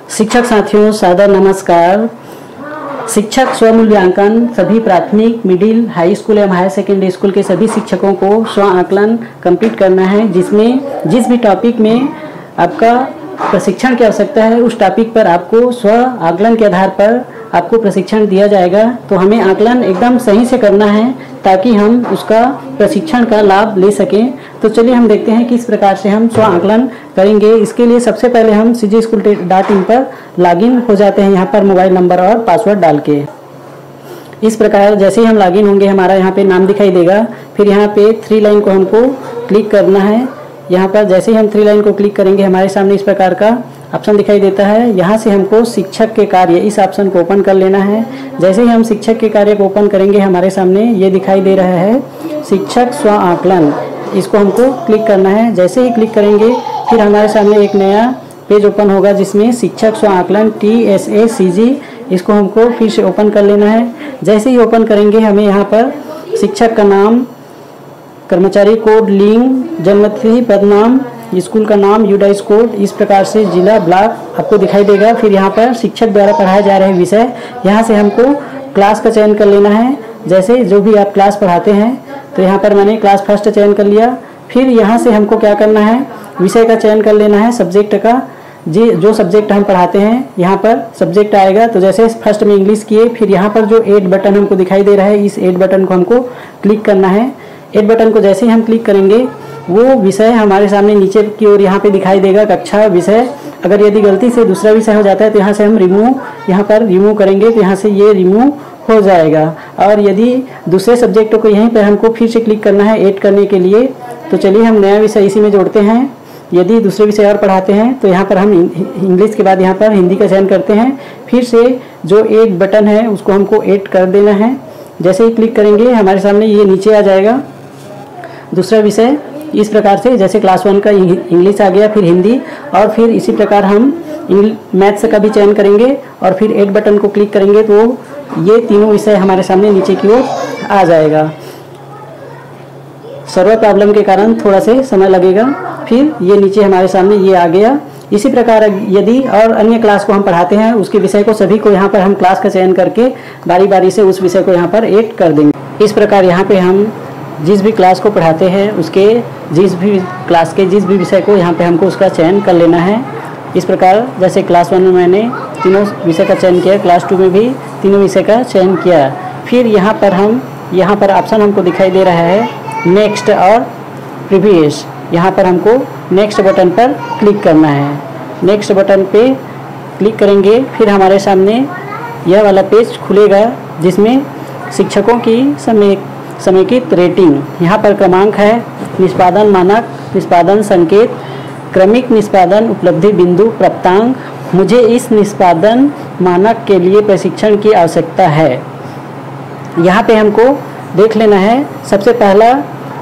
शिक्षक साथियों, सादर नमस्कार। शिक्षक स्वमूल्यांकन सभी प्राथमिक, मिडिल, हाई स्कूल एवं हायर सेकेंडरी स्कूल के सभी शिक्षकों को स्व आकलन कंप्लीट करना है, जिसमें जिस भी टॉपिक में आपका प्रशिक्षण की आवश्यकता है उस टॉपिक पर आपको स्व आकलन के आधार पर आपको प्रशिक्षण दिया जाएगा। तो हमें आकलन एकदम सही से करना है ताकि हम उसका प्रशिक्षण का लाभ ले सकें। तो चलिए हम देखते हैं किस प्रकार से हम स्व आकलन करेंगे। इसके लिए सबसे पहले हम cgschool.in पर लॉगिन हो जाते हैं, यहाँ पर मोबाइल नंबर और पासवर्ड डाल के। इस प्रकार जैसे ही हम लॉगिन होंगे हमारा यहाँ पे नाम दिखाई देगा। फिर यहाँ पे 3 लाइन को हमको क्लिक करना है। यहाँ पर जैसे ही हम 3 लाइन को क्लिक करेंगे हमारे सामने इस प्रकार का ऑप्शन दिखाई देता है। यहाँ से हमको शिक्षक के कार्य इस ऑप्शन को ओपन कर लेना है। जैसे ही हम शिक्षक के कार्य को ओपन करेंगे हमारे सामने ये दिखाई दे रहा है शिक्षक स्व आकलन, इसको हमको क्लिक करना है। जैसे ही क्लिक करेंगे फिर हमारे सामने एक नया पेज ओपन होगा जिसमें शिक्षक स्व आकलन TSACG, इसको हमको फिर से ओपन कर लेना है। जैसे ही ओपन करेंगे हमें यहाँ पर शिक्षक का नाम, कर्मचारी कोड, लिंग, जन्मतिथि, पदनाम, स्कूल का नाम, यूडाइस कोड, इस प्रकार से जिला, ब्लॉक आपको दिखाई देगा। फिर यहाँ पर शिक्षक द्वारा पढ़ाए जा रहे विषय, यहाँ से हमको क्लास का चयन कर लेना है। जैसे जो भी आप क्लास पढ़ाते हैं, तो यहाँ पर मैंने क्लास फर्स्ट चयन कर लिया। फिर यहाँ से हमको क्या करना है, विषय का चयन कर लेना है, सब्जेक्ट का। जी जो सब्जेक्ट हम पढ़ाते हैं यहाँ पर सब्जेक्ट आएगा। तो जैसे फर्स्ट में इंग्लिश किए, फिर यहाँ पर जो ऐड बटन हमको दिखाई दे रहा है, इस ऐड बटन को हमको क्लिक करना है। ऐड बटन को जैसे ही हम क्लिक करेंगे वो विषय हमारे सामने नीचे की ओर यहाँ पे दिखाई देगा, कक्षा विषय। अगर यदि गलती से दूसरा विषय हो जाता है तो यहाँ से हम यहाँ पर रिमूव करेंगे, तो यहाँ से ये रिमूव हो जाएगा। और यदि दूसरे सब्जेक्टों को यहीं पर हमको फिर से क्लिक करना है ऐड करने के लिए, तो चलिए हम नया विषय इसी में जोड़ते हैं। यदि दूसरे विषय और पढ़ाते हैं तो यहाँ पर हम इंग्लिश के बाद यहाँ पर हिंदी का चयन करते हैं। फिर से जो ऐड बटन है उसको हमको ऐड कर देना है। जैसे ही क्लिक करेंगे हमारे सामने ये नीचे आ जाएगा दूसरा विषय। इस प्रकार से जैसे क्लास 1 का इंग्लिश आ गया, फिर हिंदी, और फिर इसी प्रकार हम मैथ्स का भी चयन करेंगे और फिर ऐड बटन को क्लिक करेंगे तो ये तीनों विषय हमारे सामने नीचे की ओर आ जाएगा। सर्वर प्रॉब्लम के कारण थोड़ा से समय लगेगा। फिर ये नीचे हमारे सामने ये आ गया। इसी प्रकार यदि और अन्य क्लास को हम पढ़ाते हैं उसके विषय को सभी को यहाँ पर हम क्लास का चयन करके बारी बारी से उस विषय को यहाँ पर ऐड कर देंगे। इस प्रकार यहाँ पे हम जिस भी क्लास को पढ़ाते हैं उसके जिस भी क्लास के जिस भी विषय को यहाँ पे हमको उसका चयन कर लेना है। इस प्रकार जैसे क्लास 1 में मैंने तीनों विषय का चयन किया, क्लास 2 में भी तीनों विषय का चयन किया। फिर यहाँ पर ऑप्शन हमको दिखाई दे रहा है नेक्स्ट और प्रीवियस। यहाँ पर हमको नेक्स्ट बटन पर क्लिक करना है। नेक्स्ट बटन पे क्लिक करेंगे फिर हमारे सामने यह वाला पेज खुलेगा जिसमें शिक्षकों की समेकित रेटिंग, यहाँ पर क्रमांक है, निष्पादन मानक, निष्पादन संकेत, क्रमिक निष्पादन उपलब्धि बिंदु, प्राप्तांक। मुझे इस निष्पादन मानक के लिए प्रशिक्षण की आवश्यकता है। यहाँ पे हमको देख लेना है। सबसे पहला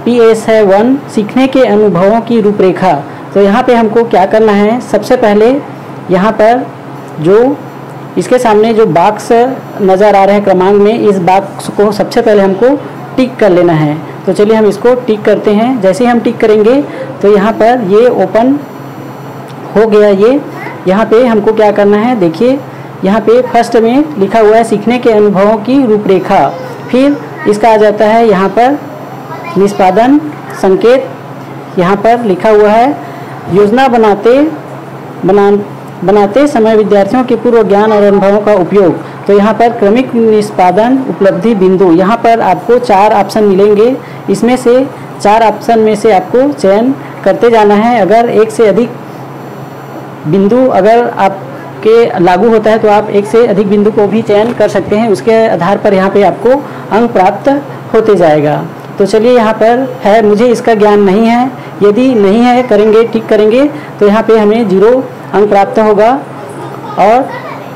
PS है 1, सीखने के अनुभवों की रूपरेखा। तो यहाँ पे हमको क्या करना है, सबसे पहले यहाँ पर जो इसके सामने जो बॉक्स नज़र आ रहे हैं क्रमांक में, इस बॉक्स को सबसे पहले हमको टिक कर लेना है। तो चलिए हम इसको टिक करते हैं। जैसे ही हम टिक करेंगे तो यहाँ पर ये ओपन हो गया। ये यहाँ पे हमको क्या करना है, देखिए यहाँ पे फर्स्ट में लिखा हुआ है सीखने के अनुभवों की रूपरेखा। फिर इसका आ जाता है यहाँ पर निष्पादन संकेत। यहाँ पर लिखा हुआ है योजना बनाते समय विद्यार्थियों के पूर्व ज्ञान और अनुभवों का उपयोग। तो यहाँ पर क्रमिक निष्पादन उपलब्धि बिंदु, यहाँ पर आपको 4 ऑप्शन मिलेंगे। इसमें से 4 ऑप्शन में से आपको चयन करते जाना है। अगर एक से अधिक बिंदु अगर आपके लागू होता है तो आप एक से अधिक बिंदु को भी चयन कर सकते हैं। उसके आधार पर यहाँ पे आपको अंक प्राप्त होते जाएगा। तो चलिए यहाँ पर है मुझे इसका ज्ञान नहीं है, यदि नहीं है करेंगे टिक करेंगे तो यहाँ पे हमें 0 अंक प्राप्त होगा। और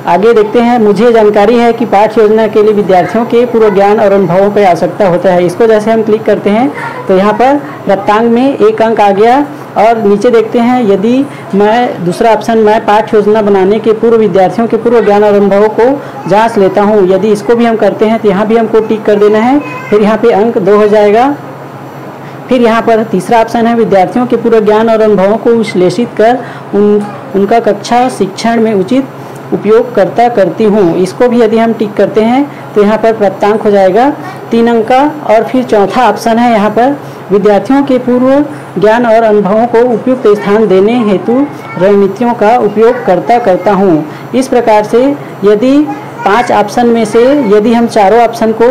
आगे देखते हैं, मुझे जानकारी है कि पाठ्य योजना के लिए विद्यार्थियों के पूर्व ज्ञान और अनुभवों की आवश्यकता होता है। इसको जैसे हम क्लिक करते हैं तो यहाँ पर प्राप्तांक में 1 अंक आ गया। और नीचे देखते हैं यदि मैं दूसरा ऑप्शन मैं पाठ्य योजना बनाने के पूर्व विद्यार्थियों के पूर्व ज्ञान और अनुभवों को जांच लेता हूँ, यदि इसको भी हम करते हैं तो यहाँ भी हमको टिक कर देना है। फिर यहाँ पे अंक 2 हो जाएगा। फिर यहाँ पर तीसरा ऑप्शन है विद्यार्थियों के पूर्व ज्ञान और अनुभवों को विश्लेषित कर उनका कक्षा शिक्षण में उचित उपयोग करती हूँ। इसको भी यदि हम टिक करते हैं तो यहाँ पर प्राप्तांक हो जाएगा 3 अंक का। और फिर चौथा ऑप्शन है यहाँ पर, विद्यार्थियों के पूर्व ज्ञान और अनुभवों को उपयुक्त स्थान देने हेतु रणनीतियों का उपयोग करता हूँ। इस प्रकार से यदि 5 ऑप्शन में से यदि हम चारों ऑप्शन को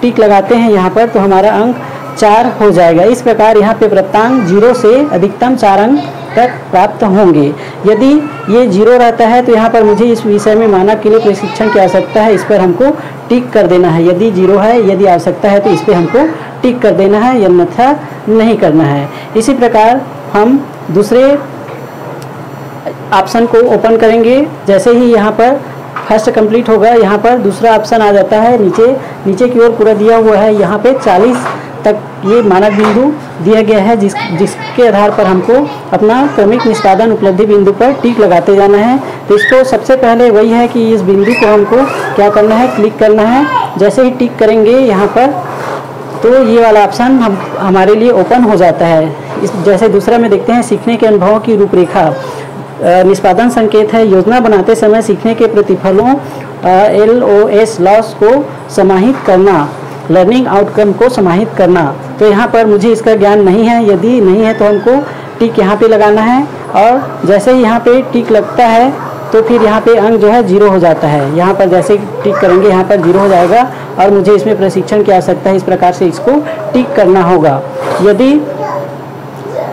टिक लगाते हैं यहाँ पर तो हमारा अंक 4 हो जाएगा। इस प्रकार यहाँ पे प्राप्तांक 0 से अधिकतम 4 अंक तक प्राप्त होंगे। यदि ये 0 रहता है तो यहाँ पर मुझे इस विषय में मानक के लिए प्रशिक्षण की आवश्यकता है, इस पर हमको टिक कर देना है। यदि 0 है, यदि आवश्यकता है तो इस पर हमको टिक कर देना है, अन्यथा नहीं करना है। इसी प्रकार हम दूसरे ऑप्शन को ओपन करेंगे। जैसे ही यहाँ पर फर्स्ट कंप्लीट होगा, यहाँ पर दूसरा ऑप्शन आ जाता है। नीचे की ओर पूरा दिया हुआ है, यहाँ पे 40 तक ये मानक बिंदु दिया गया है, जिसके आधार पर हमको अपना क्रमिक निष्पादन उपलब्धि बिंदु पर टिक लगाते जाना है। तो इसको सबसे पहले वही है कि इस बिंदु को हमको क्या करना है, क्लिक करना है। जैसे ही टिक करेंगे यहाँ पर तो ये वाला ऑप्शन हमारे लिए ओपन हो जाता है। जैसे दूसरा में देखते हैं, सीखने के अनुभवों की रूपरेखा। निष्पादन संकेत है, योजना बनाते समय सीखने के प्रतिफलों LOS लॉस को समाहित करना, लर्निंग आउटकम को समाहित करना। तो यहाँ पर मुझे इसका ज्ञान नहीं है, यदि नहीं है तो हमको टिक यहाँ पे लगाना है। और जैसे ही यहाँ पे टिक लगता है तो फिर यहाँ पे अंक जो है 0 हो जाता है। यहाँ पर जैसे टिक करेंगे यहाँ पर 0 हो जाएगा और मुझे इसमें प्रशिक्षण की आवश्यकता है, इस प्रकार से इसको टिक करना होगा। यदि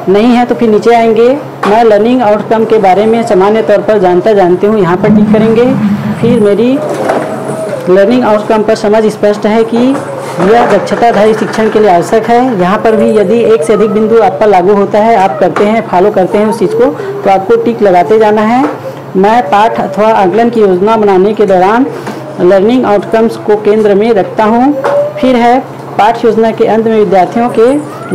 नहीं है तो फिर नीचे आएंगे। मैं लर्निंग आउटकम के बारे में सामान्य तौर पर जानती हूँ, यहाँ पर टिक करेंगे। फिर मेरी लर्निंग आउटकम पर समझ स्पष्ट है कि यह दक्षताधारी शिक्षण के लिए आवश्यक है। यहाँ पर भी यदि एक से अधिक बिंदु आप पर लागू होता है, आप करते हैं, फॉलो करते हैं उस चीज़ को, तो आपको टिक लगाते जाना है। मैं पाठ अथवा आकलन की योजना बनाने के दौरान लर्निंग आउटकम्स को केंद्र में रखता हूँ। फिर है पाठ योजना के अंत में विद्यार्थियों के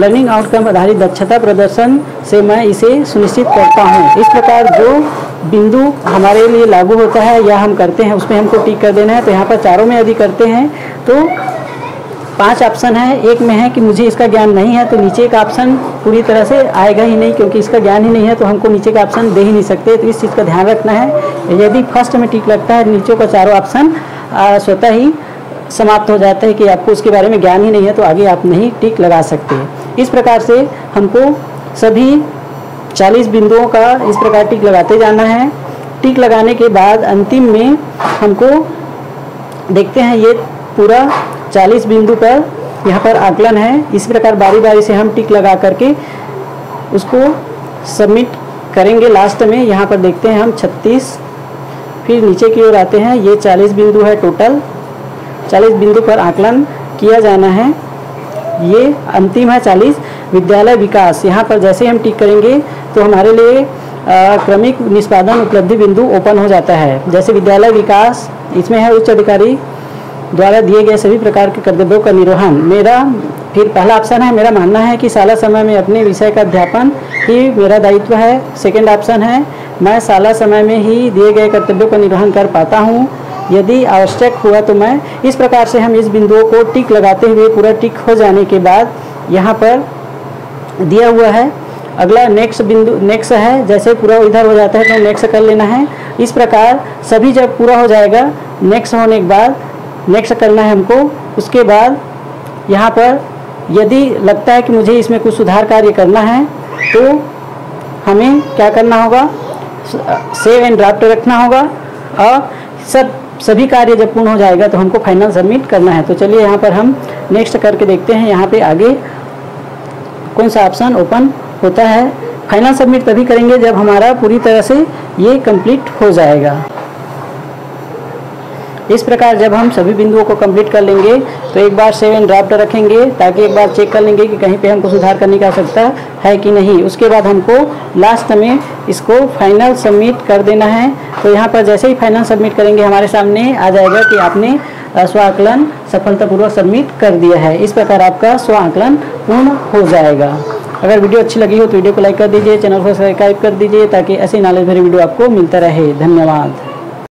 लर्निंग आउटकम आधारित दक्षता प्रदर्शन से मैं इसे सुनिश्चित करता हूँ। इस प्रकार जो बिंदु हमारे लिए लागू होता है या हम करते हैं उसमें हमको टिक कर देना है। तो यहाँ पर चारों में यदि करते हैं तो 5 ऑप्शन है। एक में है कि मुझे इसका ज्ञान नहीं है, तो नीचे का ऑप्शन पूरी तरह से आएगा ही नहीं, क्योंकि इसका ज्ञान ही नहीं है तो हमको नीचे का ऑप्शन दे ही नहीं सकते। तो इस चीज़ का ध्यान रखना है। यदि फर्स्ट में टिक लगता है, नीचे का चारों ऑप्शन स्वतः ही समाप्त हो जाता है कि आपको उसके बारे में ज्ञान ही नहीं है, तो आगे आप नहीं टिक लगा सकते। इस प्रकार से हमको सभी 40 बिंदुओं का इस प्रकार टिक लगाते जाना है। टिक लगाने के बाद अंतिम में हमको देखते हैं ये पूरा 40 बिंदु पर यहाँ पर आकलन है। इस प्रकार बारी बारी से हम टिक लगा करके उसको सबमिट करेंगे। लास्ट में यहाँ पर देखते हैं हम 36, फिर नीचे की ओर आते हैं, ये 40 बिंदु है टोटल। 40 बिंदु पर आकलन किया जाना है। ये अंतिम है 40। विद्यालय विकास, यहाँ पर जैसे हम टिक करेंगे तो हमारे लिए क्रमिक निष्पादन उपलब्धि बिंदु ओपन हो जाता है। जैसे विद्यालय विकास, इसमें है उच्च अधिकारी द्वारा दिए गए सभी प्रकार के कर्तव्यों का निर्वहन। मेरा फिर पहला ऑप्शन है, मेरा मानना है कि शाला समय में अपने विषय का अध्यापन ही मेरा दायित्व है। सेकंड ऑप्शन है, मैं शाला समय में ही दिए गए कर्तव्यों का निर्वहन कर पाता हूँ, यदि आवश्यक हुआ तो मैं। इस प्रकार से हम इस बिंदुओं को टिक लगाते हुए पूरा टिक हो जाने के बाद यहाँ पर दिया हुआ है अगला नेक्स्ट बिंदु, नेक्स्ट है। जैसे पूरा इधर हो जाता है तो नेक्स्ट कर लेना है। इस प्रकार सभी जब पूरा हो जाएगा, नेक्स्ट होने के बाद नेक्स्ट करना है हमको। उसके बाद यहाँ पर यदि लगता है कि मुझे इसमें कुछ सुधार कार्य करना है तो हमें क्या करना होगा, सेव एंड ड्राफ्ट रखना होगा। और सभी कार्य जब पूर्ण हो जाएगा तो हमको फाइनल सबमिट करना है। तो चलिए यहाँ पर हम नेक्स्ट करके देखते हैं यहाँ पे आगे कौन सा ऑप्शन ओपन होता है। फाइनल सबमिट तभी करेंगे जब हमारा पूरी तरह से ये कंप्लीट हो जाएगा। इस प्रकार जब हम सभी बिंदुओं को कंप्लीट कर लेंगे तो एक बार सेव एंड ड्राफ्ट रखेंगे ताकि एक बार चेक कर लेंगे कि कहीं पे हमको सुधार करने की आवश्यकता है कि नहीं। उसके बाद हमको लास्ट में इसको फाइनल सबमिट कर देना है। तो यहाँ पर जैसे ही फाइनल सबमिट करेंगे हमारे सामने आ जाएगा कि आपने स्व आकलन सफलतापूर्वक सबमिट कर दिया है। इस प्रकार आपका स्व आकलन पूर्ण हो जाएगा। अगर वीडियो अच्छी लगी हो तो वीडियो को लाइक कर दीजिए, चैनल को सब्सक्राइब कर दीजिए ताकि ऐसी नॉलेज भरी वीडियो आपको मिलता रहे। धन्यवाद।